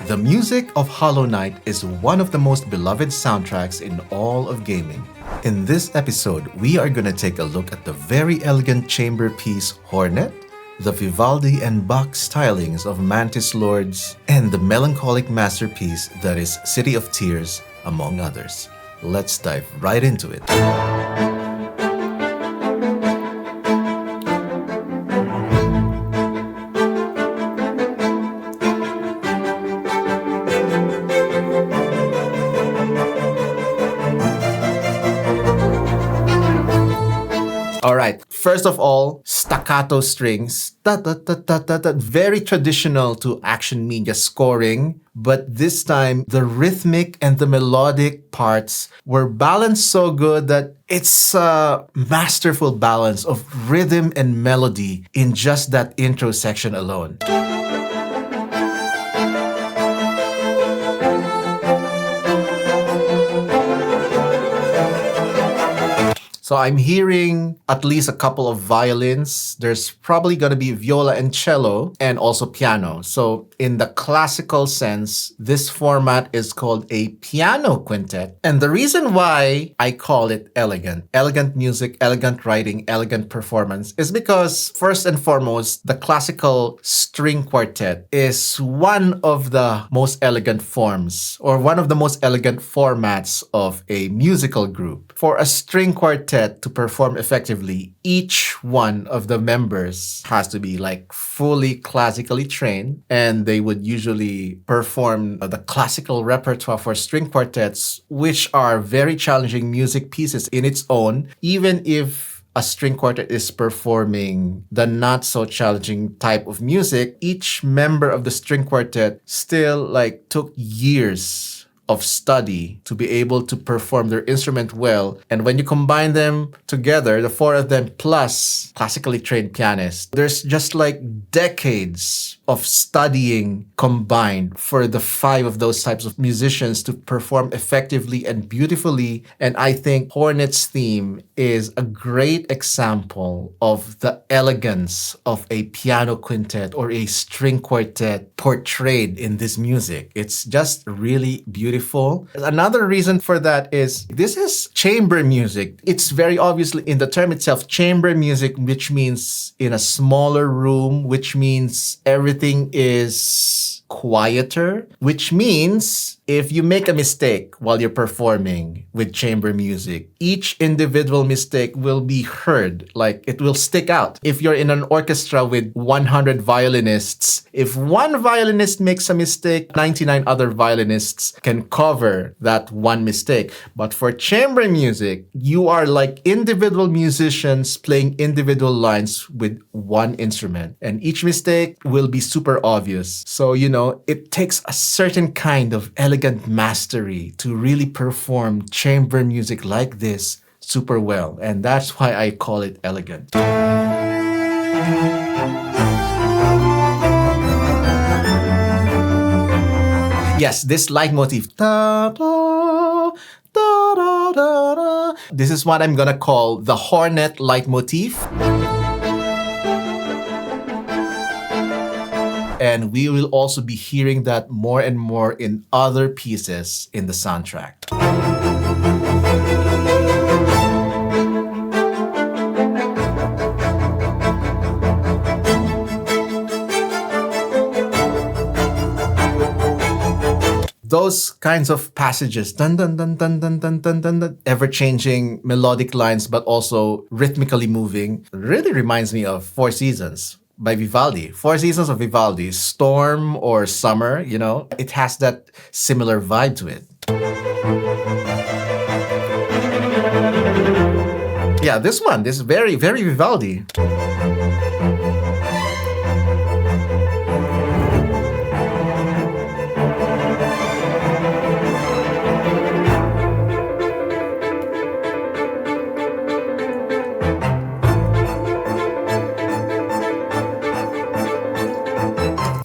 The music of Hollow Knight is one of the most beloved soundtracks in all of gaming. In this episode, we are going to take a look at the very elegant chamber piece Hornet, the Vivaldi and Bach stylings of Mantis Lords, and the melancholic masterpiece that is City of Tears, among others. Let's dive right into it. Alright, first of all, staccato strings. Very traditional to action media scoring, but this time the rhythmic and the melodic parts were balanced so good that it's a masterful balance of rhythm and melody in just that intro section alone. So I'm hearing at least a couple of violins. There's probably going to be viola and cello and also piano. So in the classical sense, this format is called a piano quintet. And the reason why I call it elegant music, elegant writing, elegant performance is because first and foremost, the classical string quartet is one of the most elegant forms or one of the most elegant formats of a musical group. For a string quartet to perform effectively, each one of the members has to be like fully classically trained, and they would usually perform the classical repertoire for string quartets, which are very challenging music pieces in its own, even if a string quartet is performing the not so challenging type of music. Each member of the string quartet still took years of study to be able to perform their instrument well. And when you combine them together, the four of them plus classically trained pianists, there's just decades of studying combined for the five of those types of musicians to perform effectively and beautifully. And I think Hornet's theme is a great example of the elegance of a piano quintet or a string quartet portrayed in this music. It's just really beautiful. Another reason for that is this is chamber music. It's very obviously in the term itself, chamber music, which means in a smaller room, which means everything is quieter, which means if you make a mistake while you're performing with chamber music, each individual mistake will be heard, it will stick out. If you're in an orchestra with 100 violinists, if one violinist makes a mistake, 99 other violinists can cover that one mistake. But for chamber music, you are like individual musicians playing individual lines with one instrument, and each mistake will be super obvious. So, it takes a certain kind of elegant mastery to really perform chamber music like this super well. And that's why I call it elegant. Yes, this leitmotif. Da, da, da, da, da, da. This is what I'm gonna call the Hornet leitmotif. And we will also be hearing that more and more in other pieces in the soundtrack. Those kinds of passages, dun dun dun dun dun dun dun dun, dun, ever-changing melodic lines, but also rhythmically moving, really reminds me of Four Seasons by Vivaldi. Four Seasons of Vivaldi, storm or summer, it has that similar vibe to it. Yeah, this is very, very Vivaldi.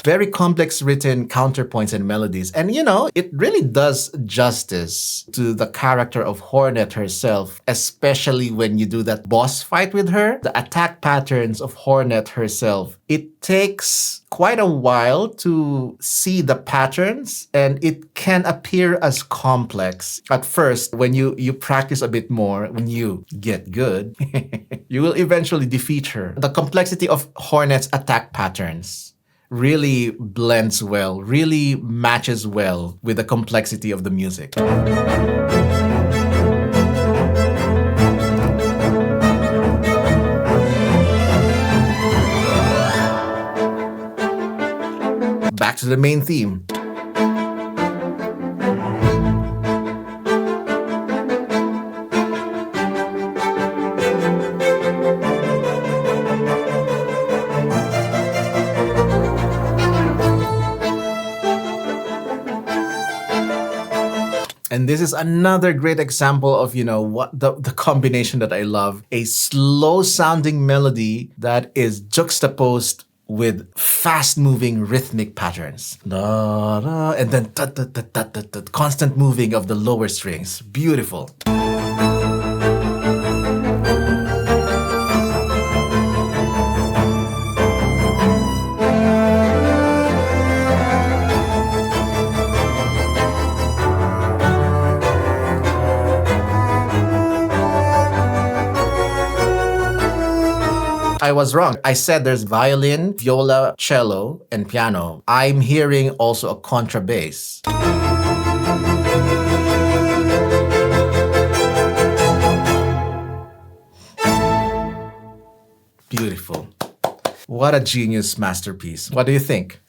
Very complex written counterpoints and melodies. And it really does justice to the character of Hornet herself, especially when you do that boss fight with her. The attack patterns of Hornet herself, it takes quite a while to see the patterns, and it can appear as complex at first. When you practice a bit more, when you get good, you will eventually defeat her. The complexity of Hornet's attack patterns really blends well, really matches well with the complexity of the music. Back to the main theme. And this is another great example of, what the combination that I love. A slow-sounding melody that is juxtaposed with fast-moving rhythmic patterns. Da, da, and then constant moving of the lower strings. Beautiful. I was wrong. I said there's violin, viola, cello, and piano. I'm hearing also a contrabass. Beautiful. What a genius masterpiece. What do you think?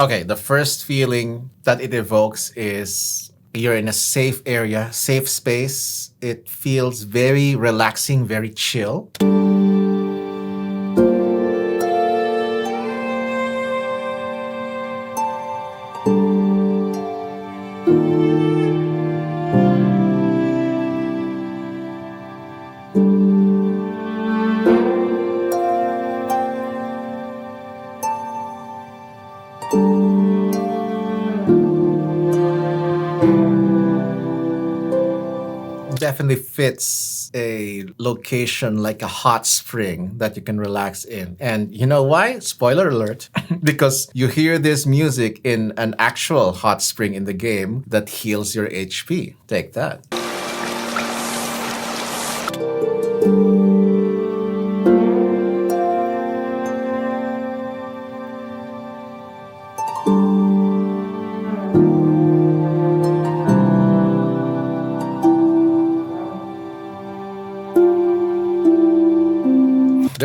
Okay, the first feeling that it evokes is you're in a safe area, safe space. It feels very relaxing, very chill. Definitely fits a location like a hot spring that you can relax in. And you know why? Spoiler alert. Because you hear this music in an actual hot spring in the game that heals your HP. Take that.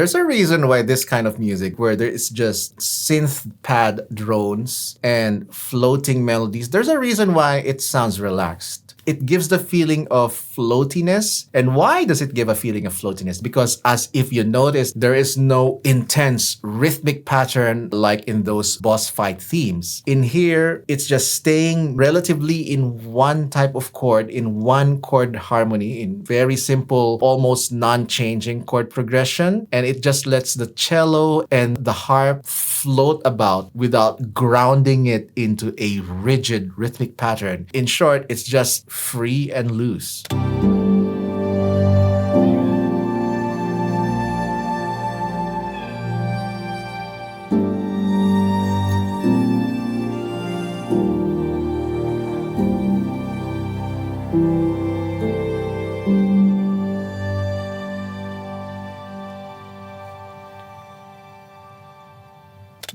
There's a reason why this kind of music, where there is just synth pad drones and floating melodies, there's a reason why it sounds relaxed. It gives the feeling of floatiness. And why does it give a feeling of floatiness? Because as if you notice, there is no intense rhythmic pattern like in those boss fight themes. In here, it's just staying relatively in one type of chord, in one chord harmony, in very simple, almost non-changing chord progression. And it just lets the cello and the harp float about without grounding it into a rigid rhythmic pattern. In short, it's just free and loose.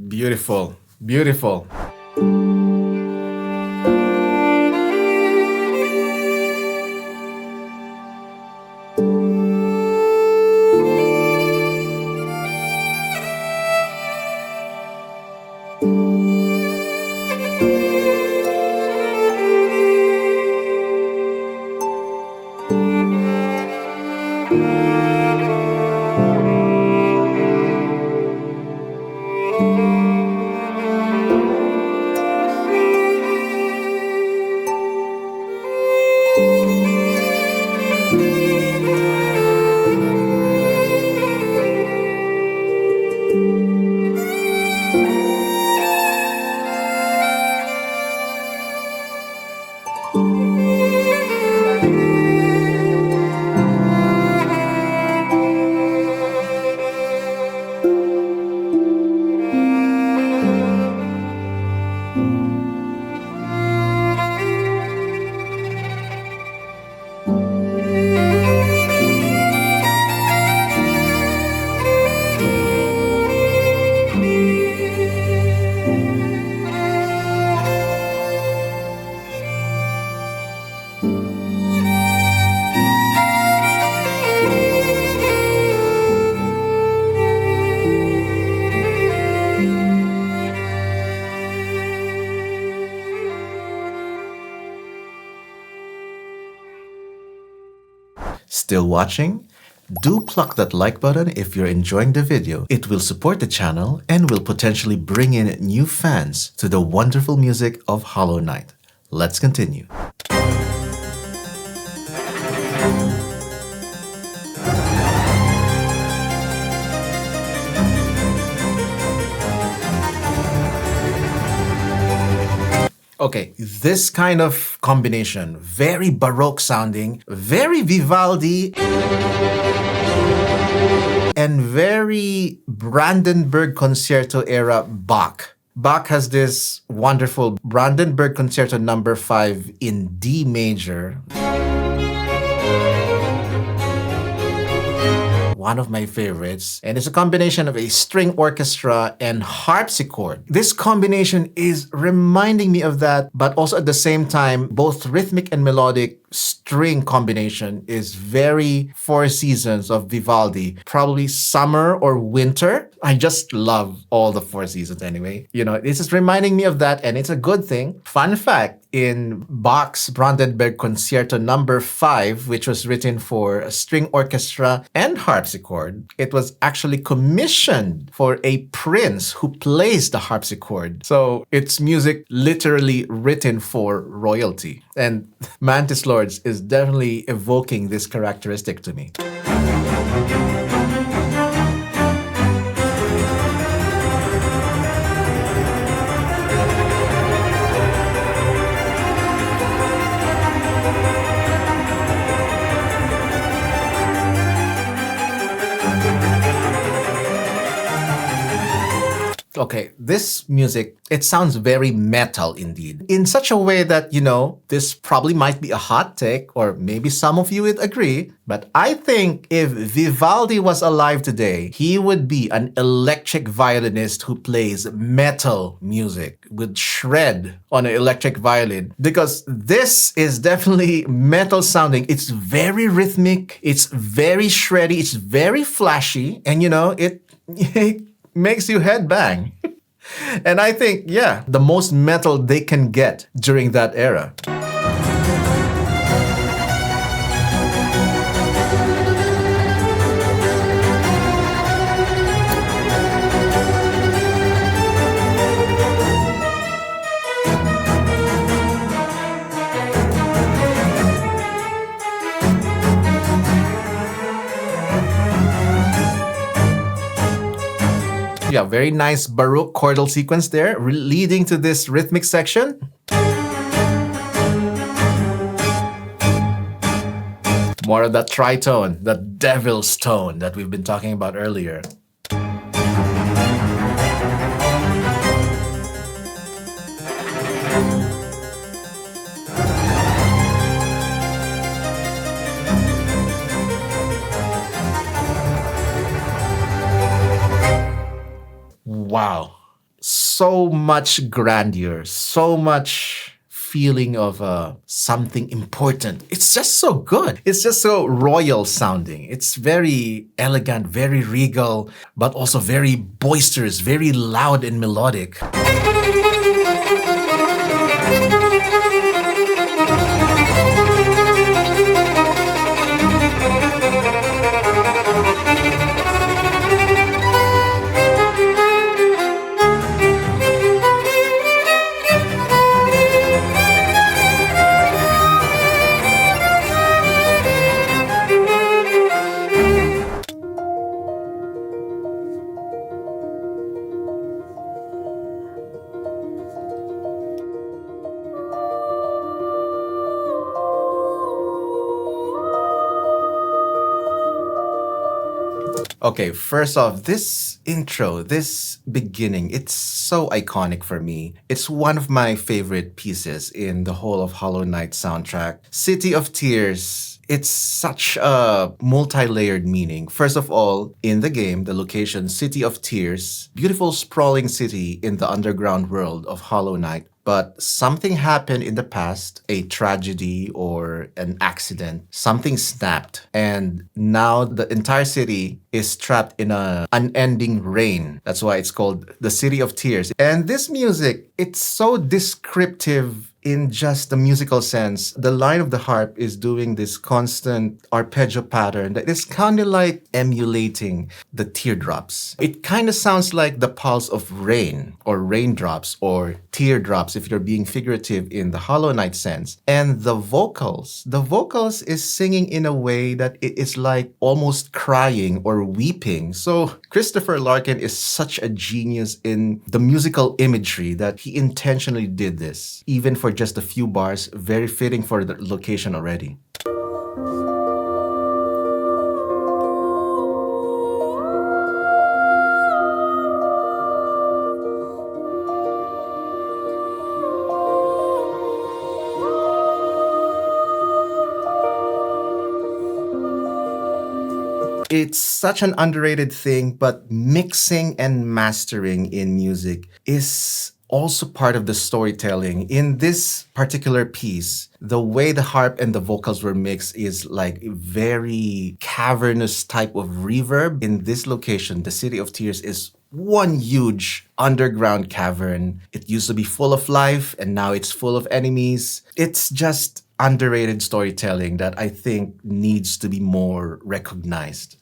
Beautiful, beautiful. Still watching? Do pluck that like button if you're enjoying the video. It will support the channel and will potentially bring in new fans to the wonderful music of Hollow Knight. Let's continue. Okay, this kind of combination, very Baroque sounding, very Vivaldi, and very Brandenburg Concerto era Bach. Bach has this wonderful Brandenburg Concerto number 5 in D major. One of my favorites, and it's a combination of a string orchestra and harpsichord. This combination is reminding me of that, but also at the same time, both rhythmic and melodic string combination is very Four Seasons of Vivaldi, probably summer or winter. I just love all the Four Seasons anyway. You know, this is reminding me of that, and it's a good thing. Fun fact, in Bach's Brandenburg Concerto number 5, which was written for a string orchestra and harpsichord, it was actually commissioned for a prince who plays the harpsichord. So it's music literally written for royalty. And Mantis Lords is definitely evoking this characteristic to me. Okay, this music, it sounds very metal indeed. In such a way that, this probably might be a hot take, or maybe some of you would agree, but I think if Vivaldi was alive today, he would be an electric violinist who plays metal music, would shred on an electric violin, because this is definitely metal sounding. It's very rhythmic, it's very shreddy, it's very flashy, and it makes you headbang. And I think, yeah, the most metal they can get during that era. Yeah, very nice Baroque chordal sequence there, leading to this rhythmic section. More of that tritone, that devil's tone that we've been talking about earlier. Wow. So much grandeur, so much feeling of something important. It's just so good. It's just so royal sounding. It's very elegant, very regal, but also very boisterous, very loud and melodic. Okay, first off, this intro, this beginning, it's so iconic for me. It's one of my favorite pieces in the whole of Hollow Knight soundtrack. City of Tears. It's such a multi-layered meaning. First of all, in the game, the location City of Tears, beautiful sprawling city in the underground world of Hollow Knight. But something happened in the past, a tragedy or an accident, something snapped. And now the entire city is trapped in an unending rain. That's why it's called the City of Tears. And this music, it's so descriptive in just the musical sense. The line of the harp is doing this constant arpeggio pattern that is kind of like emulating the teardrops. It kind of sounds like the pulse of rain or raindrops or teardrops if you're being figurative in the Hollow Knight sense. And the vocals is singing in a way that it is like almost crying or weeping. So Christopher Larkin is such a genius in the musical imagery that he intentionally did this, even for just a few bars, very fitting for the location already. It's such an underrated thing, but mixing and mastering in music is also part of the storytelling. In this particular piece, the way the harp and the vocals were mixed is like a very cavernous type of reverb. In this location, the City of Tears is one huge underground cavern. It used to be full of life and now it's full of enemies. It's just underrated storytelling that I think needs to be more recognized.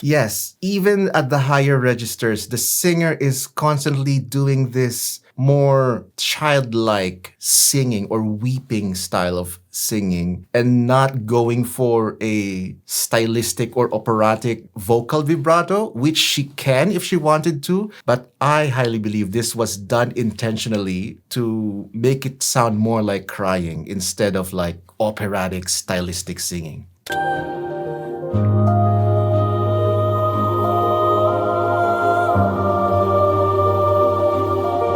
Yes, even at the higher registers, the singer is constantly doing this more childlike singing or weeping style of singing and not going for a stylistic or operatic vocal vibrato, which she can if she wanted to. But I highly believe this was done intentionally to make it sound more like crying instead of like operatic stylistic singing.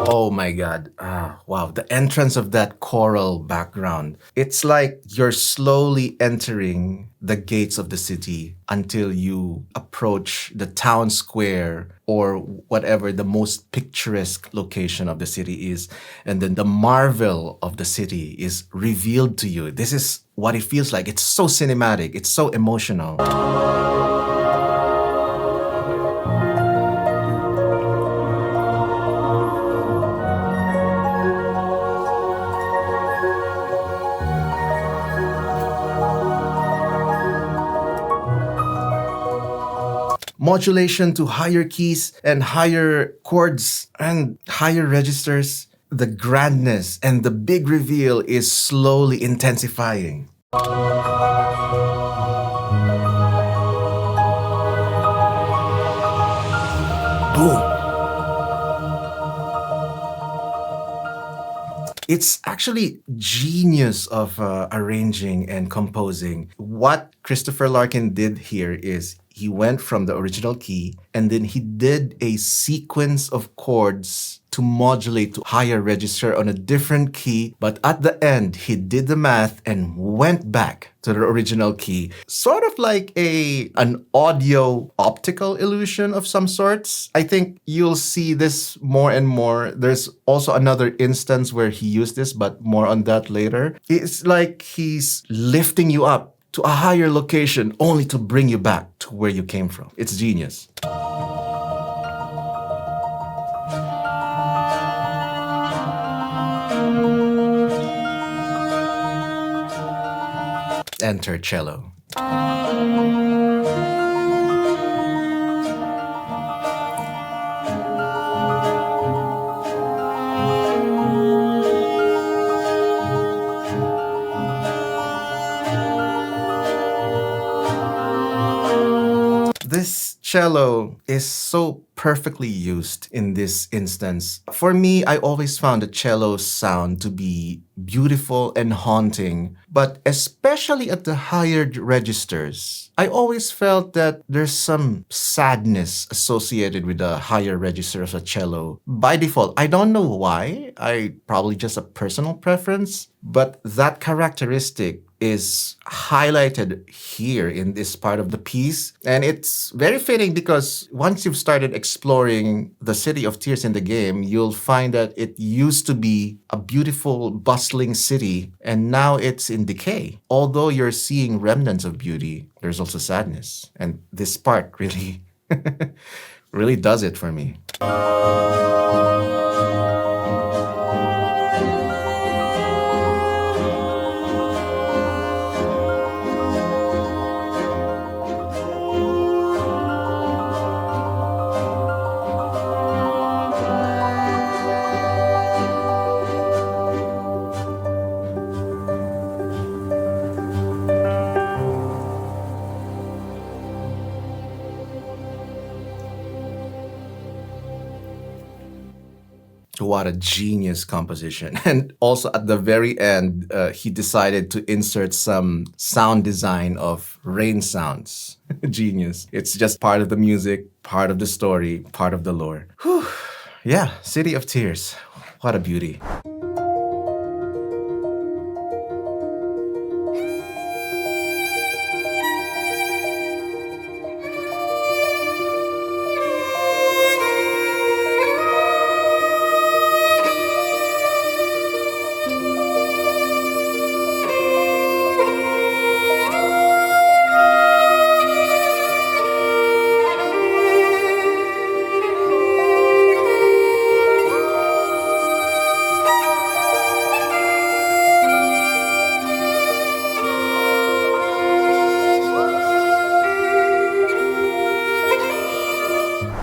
Oh my God. Ah, wow. The entrance of that choral background. It's like you're slowly entering the gates of the city until you approach the town square or whatever the most picturesque location of the city is. And then the marvel of the city is revealed to you. This is what it feels like. It's so cinematic, it's so emotional. Modulation to higher keys and higher chords and higher registers. The grandness and the big reveal is slowly intensifying. Boom. It's actually genius of arranging and composing. What Christopher Larkin did here is he went from the original key and then he did a sequence of chords to modulate to higher register on a different key. But at the end, he did the math and went back to the original key. Sort of like an audio optical illusion of some sorts. I think you'll see this more and more. There's also another instance where he used this, but more on that later. It's like he's lifting you up to a higher location only to bring you back to where you came from. It's genius. Enter cello. This cello is so perfectly used in this instance. For me, I always found the cello sound to be beautiful and haunting, but especially at the higher registers, I always felt that there's some sadness associated with the higher register of a cello. By default, I don't know why. Probably just a personal preference, but that characteristic is highlighted here in this part of the piece. And it's very fitting because once you've started exploring the City of Tears in the game, you'll find that it used to be a beautiful, bustling city, and now it's in decay. Although you're seeing remnants of beauty, there's also sadness. And this part really, really does it for me. What a genius composition. And also at the very end, he decided to insert some sound design of rain sounds. Genius. It's just part of the music, part of the story, part of the lore. Whew. Yeah, City of Tears. What a beauty.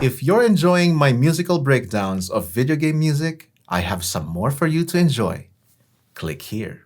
If you're enjoying my musical breakdowns of video game music, I have some more for you to enjoy. Click here.